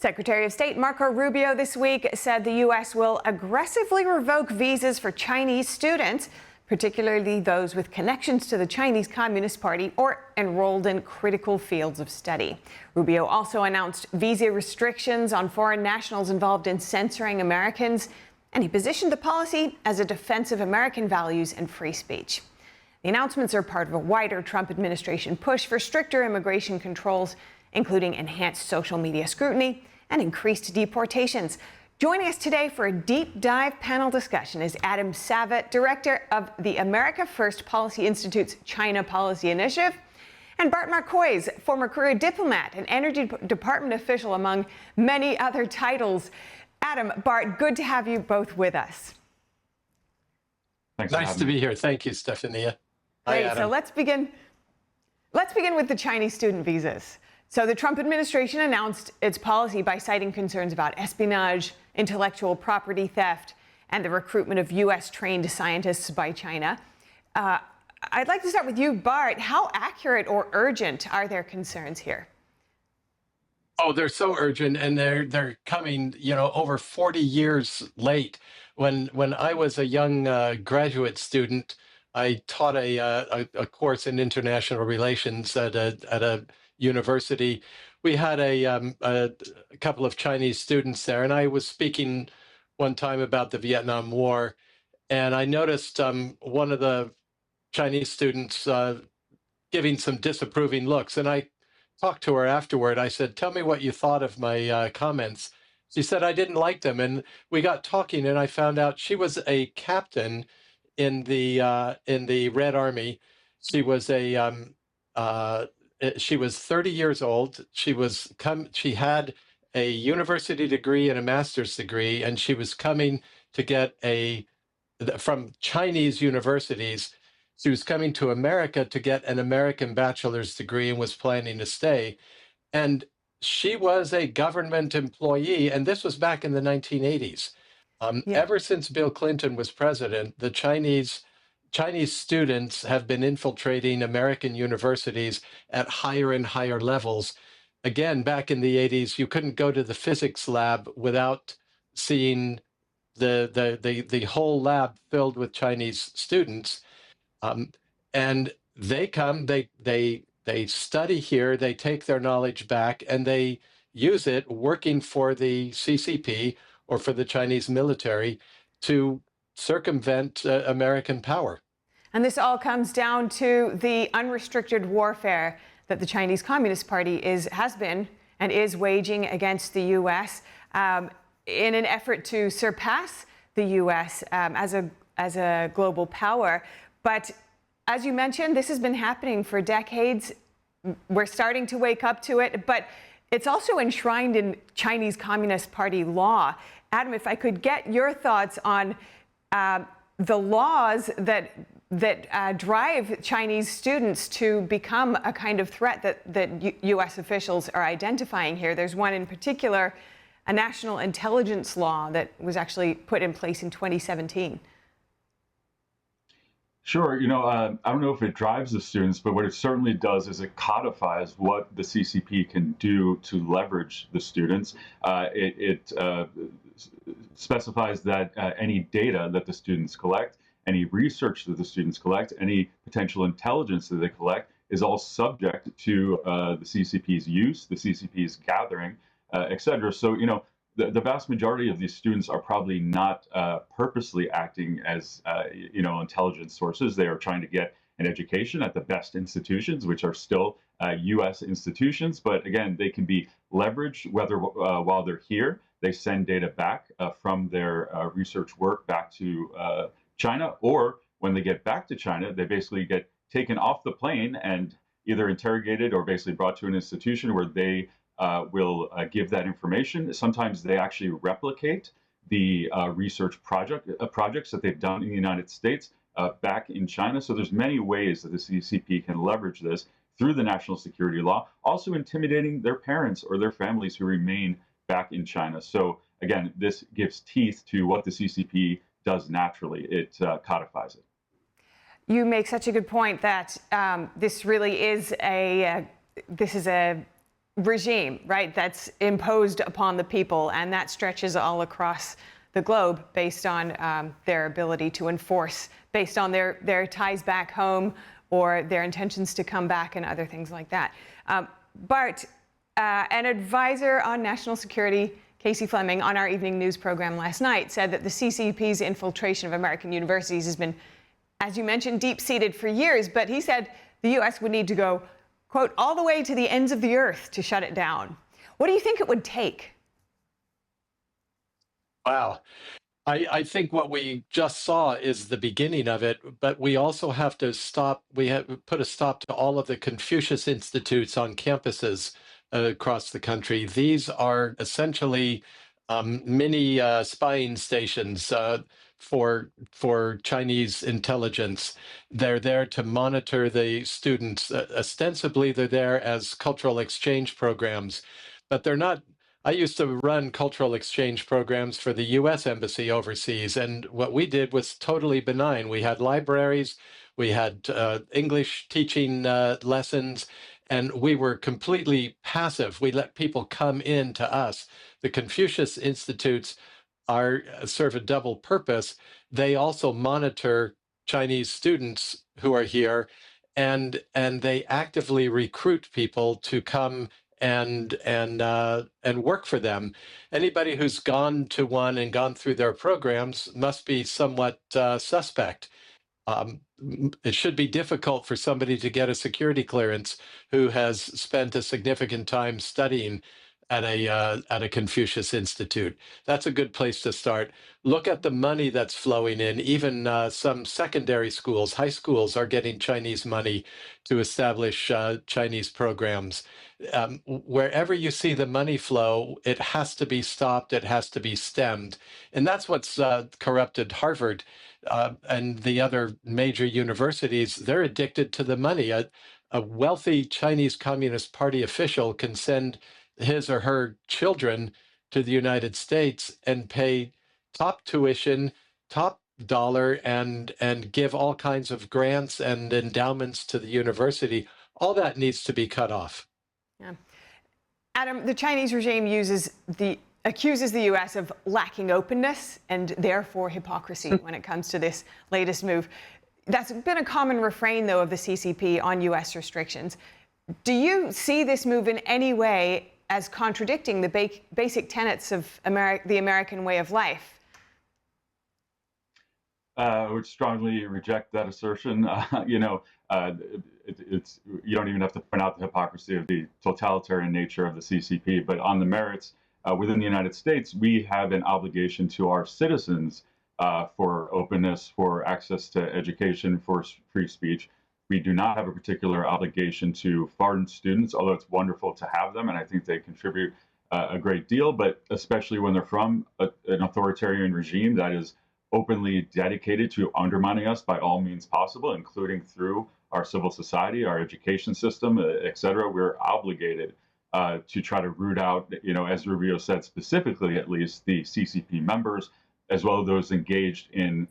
Secretary of State Marco Rubio this week said the U.S. will aggressively revoke visas for Chinese students, particularly those with connections to the Chinese Communist Party or enrolled in critical fields of study. Rubio also announced visa restrictions on foreign nationals involved in censoring Americans, and he positioned the policy as a defense of American values and free speech. The announcements are part of a wider Trump administration push for stricter immigration controls, including enhanced social media scrutiny and increased deportations. Joining us today for a deep dive panel discussion is Adam Savit, director of the America First Policy Institute's China Policy Initiative, and Bart Marcois, former career diplomat and Energy Department official, among many other titles. Adam, Bart, good to have you both with us. Thanks. Nice to be here. Thank you, Stephania. Great. Hi, Adam. So let's begin with the Chinese student visas. So the Trump administration announced its policy by citing concerns about espionage, intellectual property theft, and the recruitment of U.S.-trained scientists by China. I'd like to start with you, Bart. How accurate or urgent are their concerns here? Oh, they're so urgent, and they're coming, over 40 years late. When I was a young graduate student, I taught a course in international relations at a university. We had a couple of Chinese students there, and I was speaking one time about the Vietnam War, and I noticed one of the Chinese students giving some disapproving looks, and I talked to her afterward. I said, "Tell me what you thought of my comments." She said, "I didn't like them," and we got talking, and I found out she was a captain in the Red Army. She was she was 30 years old. She had a university degree and a master's degree, and she was coming to get from Chinese universities. She was coming to America to get an American bachelor's degree and was planning to stay. And she was a government employee, and this was back in the 1980s. Ever since Bill Clinton was president, the Chinese students have been infiltrating American universities at higher and higher levels. Again, back in the 80s, you couldn't go to the physics lab without seeing the whole lab filled with Chinese students. And they come, they study here, they take their knowledge back, and they use it working for the CCP or for the Chinese military to circumvent American power. And this all comes down to the unrestricted warfare that the Chinese Communist Party has been and is waging against the U.S. In an effort to surpass the U.S. As a global power. But as you mentioned, this has been happening for decades. We're starting to wake up to it, but it's also enshrined in Chinese Communist Party law. Adam, if I could get your thoughts on the laws that drive Chinese students to become a kind of threat that U.S. officials are identifying here. There's one in particular, a national intelligence law that was actually put in place in 2017. Sure. I don't know if it drives the students, but what it certainly does is it codifies what the CCP can do to leverage the students. It specifies that any data that the students collect, any research that the students collect, any potential intelligence that they collect is all subject to the CCP's use, the CCP's gathering, et cetera. So, the vast majority of these students are probably not purposely acting as, intelligence sources. They are trying to get an education at the best institutions, which are still U.S. institutions. But again, they can be leveraged whether while they're here, they send data back from their research work back to China, or when they get back to China, they basically get taken off the plane and either interrogated or basically brought to an institution where they will give that information. Sometimes they actually replicate the research projects that they've done in the United States back in China. So there's many ways that the CCP can leverage this through the national security law, also intimidating their parents or their families who remain back in China. So again, this gives teeth to what the CCP does naturally. It codifies it. You make such a good point that this really is a regime, right, that's imposed upon the people, and that stretches all across the globe based on their ability to enforce, based on their ties back home or their intentions to come back and other things like that. Bart, an advisor on national security, Casey Fleming, on our evening news program last night said that the CCP's infiltration of American universities has been, as you mentioned, deep-seated for years, but he said the U.S. would need to go, quote, all the way to the ends of the earth to shut it down. What do you think it would take? Wow. I think what we just saw is the beginning of it, but we also have to stop. We have put a stop to all of the Confucius Institutes on campuses across the country. These are essentially mini spying stations for Chinese intelligence. They're there to monitor the students. Ostensibly, they're there as cultural exchange programs, but they're not. I used to run cultural exchange programs for the U.S. Embassy overseas, and what we did was totally benign. We had libraries, we had English teaching lessons, and we were completely passive. We let people come in to us. The Confucius Institutes serve a double purpose. They also monitor Chinese students who are here, and they actively recruit people to come and work for them. Anybody who's gone to one and gone through their programs must be somewhat suspect. It should be difficult for somebody to get a security clearance who has spent a significant time studying at a Confucius Institute. That's a good place to start. Look at the money that's flowing in. Even some secondary schools, high schools, are getting Chinese money to establish Chinese programs. Wherever you see the money flow, it has to be stopped. It has to be stemmed. And that's what's corrupted Harvard and the other major universities. They're addicted to the money. A wealthy Chinese Communist Party official can send his or her children to the United States and pay top tuition, top dollar, and give all kinds of grants and endowments to the university. All that needs to be cut off. Yeah. Adam, the Chinese regime accuses the U.S. of lacking openness and therefore hypocrisy when it comes to this latest move. That's been a common refrain, though, of the CCP on U.S. restrictions. Do you see this move in any way as contradicting the basic tenets of the American way of life? I would strongly reject that assertion. You don't even have to point out the hypocrisy of the totalitarian nature of the CCP. But on the merits, within the United States, we have an obligation to our citizens for openness, for access to education, for free speech. We do not have a particular obligation to foreign students, although it's wonderful to have them, and I think they contribute a great deal, but especially when they're from an authoritarian regime that is openly dedicated to undermining us by all means possible, including through our civil society, our education system, et cetera. We're obligated to try to root out, as Rubio said, specifically at least, the CCP members, as well as those engaged in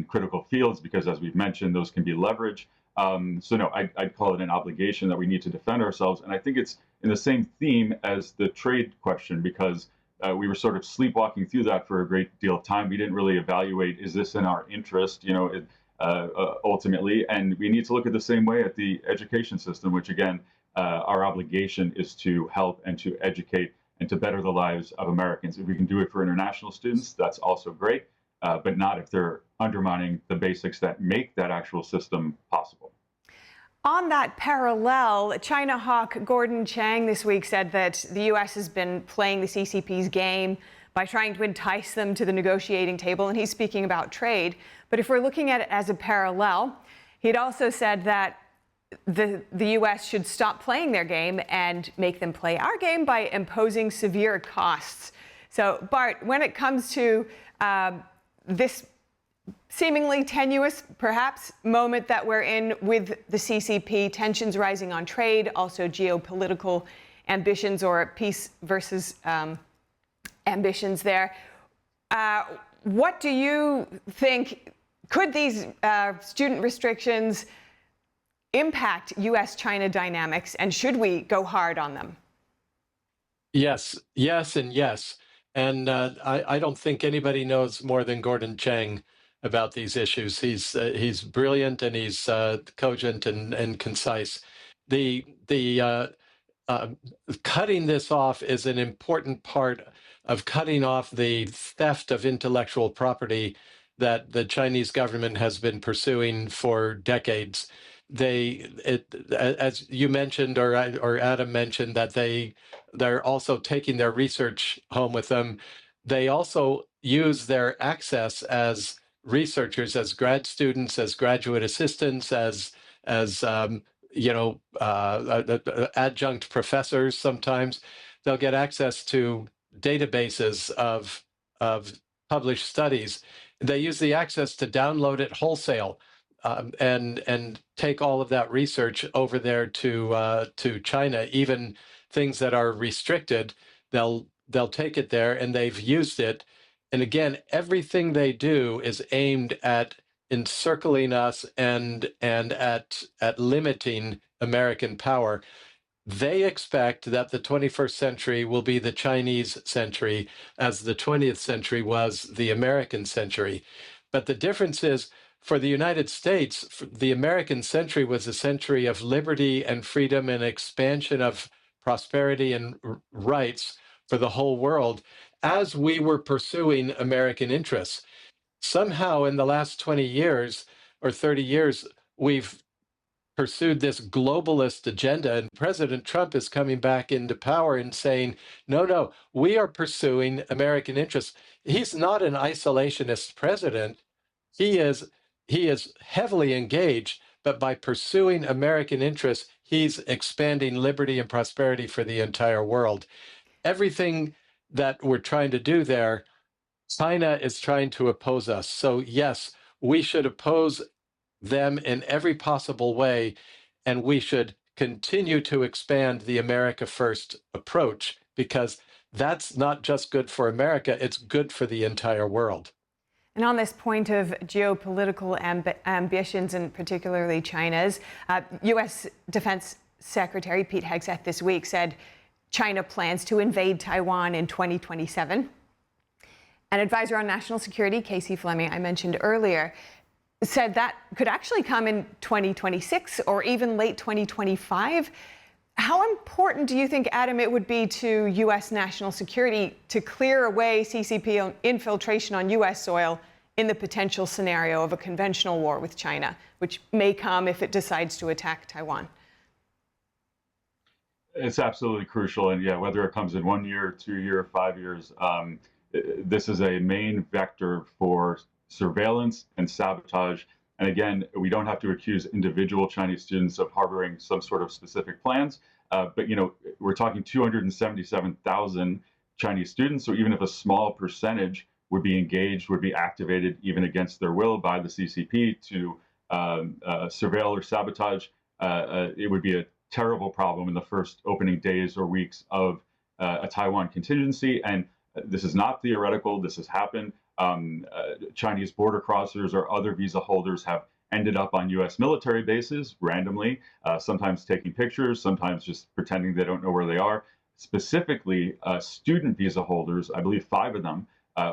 critical fields, because as we've mentioned, those can be leveraged. So no, I'd call it an obligation that we need to defend ourselves. And I think it's in the same theme as the trade question, because we were sort of sleepwalking through that for a great deal of time. We didn't really evaluate, is this in our interest, ultimately? And we need to look at the same way at the education system, which again, our obligation is to help and to educate and to better the lives of Americans. If we can do it for international students, that's also great. But not if they're undermining the basics that make that actual system possible. On that parallel, China hawk Gordon Chang this week said that the U.S. has been playing the CCP's game by trying to entice them to the negotiating table, and he's speaking about trade. But if we're looking at it as a parallel, he'd also said that the U.S. should stop playing their game and make them play our game by imposing severe costs. So, Bart, when it comes to this seemingly tenuous, perhaps, moment that we're in with the CCP, tensions rising on trade, also geopolitical ambitions or peace versus ambitions there. What do you think, could these student restrictions impact U.S.-China dynamics, and should we go hard on them? Yes, yes, and yes. And I don't think anybody knows more than Gordon Chang about these issues. He's brilliant and he's cogent and concise. The uh, cutting this off is an important part of cutting off the theft of intellectual property that the Chinese government has been pursuing for decades. As you mentioned, or Adam mentioned, that they're also taking their research home with them. They also use their access as researchers, as grad students, as graduate assistants, as adjunct professors. Sometimes they'll get access to databases of published studies. They use the access to download it wholesale, and take all of that research over there to China. Even things that are restricted, they'll take it there, and they've used it. And again, everything they do is aimed at encircling us and at limiting American power. They expect that the 21st century will be the Chinese century, as the 20th century was the American century. But the difference is, for the United States, the American century was a century of liberty and freedom and expansion of prosperity and rights for the whole world, as we were pursuing American interests. Somehow in the last 20 years or 30 years, we've pursued this globalist agenda, and President Trump is coming back into power and saying, no, we are pursuing American interests. He's not an isolationist president. He is heavily engaged, but by pursuing American interests, he's expanding liberty and prosperity for the entire world. Everything that we're trying to do there, China is trying to oppose us. So yes, we should oppose them in every possible way, and we should continue to expand the America First approach, because that's not just good for America, it's good for the entire world. And on this point of geopolitical ambitions, and particularly China's, U.S. Defense Secretary Pete Hegseth this week said China plans to invade Taiwan in 2027. An advisor on national security, Casey Fleming, I mentioned earlier, said that could actually come in 2026 or even late 2025. How important do you think, Adam, it would be to U.S. national security to clear away CCP infiltration on U.S. soil in the potential scenario of a conventional war with China, which may come if it decides to attack Taiwan? It's absolutely crucial. And yeah, whether it comes in 1 year, 2 years, 5 years, this is a main vector for surveillance and sabotage. And again, we don't have to accuse individual Chinese students of harboring some sort of specific plans. But we're talking 277,000 Chinese students. So even if a small percentage would be engaged, would be activated even against their will by the CCP to surveil or sabotage, it would be a terrible problem in the first opening days or weeks of a Taiwan contingency. And this is not theoretical. This has happened. Chinese border crossers or other visa holders have ended up on U.S. military bases randomly, sometimes taking pictures, sometimes just pretending they don't know where they are. Specifically, student visa holders, I believe 5 of them,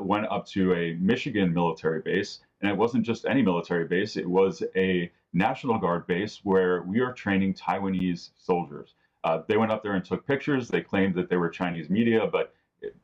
went up to a Michigan military base. And it wasn't just any military base, it was a National Guard base where we are training Taiwanese soldiers. They went up there and took pictures. They claimed that they were Chinese media, but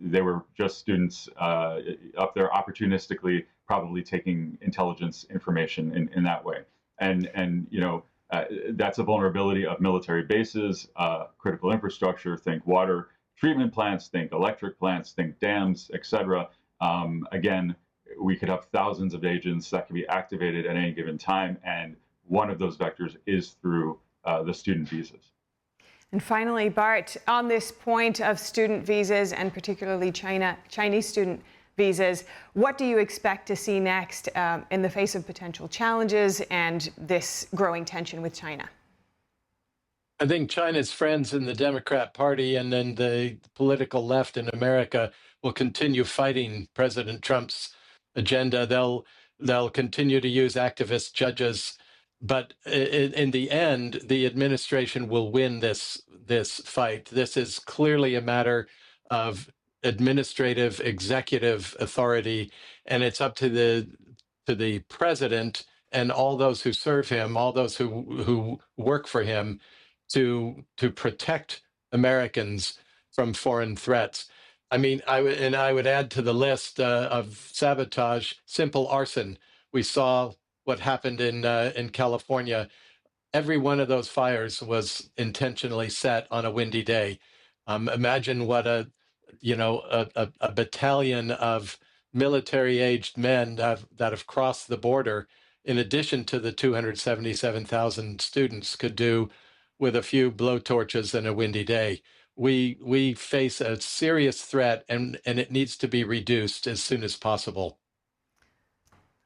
they were just students up there opportunistically, probably taking intelligence information in that way. And that's a vulnerability of military bases, critical infrastructure, think water treatment plants, think electric plants, think dams, etc. Again, we could have thousands of agents that can be activated at any given time, and one of those vectors is through the student visas. And finally, Bart, on this point of student visas and particularly Chinese student visas, what do you expect to see next in the face of potential challenges and this growing tension with China? I think China's friends in the Democrat Party and then the political left in America will continue fighting President Trump's agenda. They'll continue to use activist judges but in the end, the administration will win this fight. This is clearly a matter of administrative, executive authority, and it's up to the president and all those who serve him, all those who work for him, to protect Americans from foreign threats. I mean, I would add to the list of sabotage, simple arson. We saw what happened in California. Every one of those fires was intentionally set on a windy day. Imagine what a battalion of military-aged men that have crossed the border, in addition to the 277,000 students, could do with a few blowtorches and a windy day. We face a serious threat, and it needs to be reduced as soon as possible.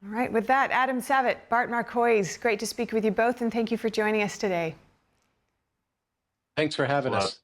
All right, with that, Adam Savit, Bart Marcois, great to speak with you both, and thank you for joining us today. Thanks for having us.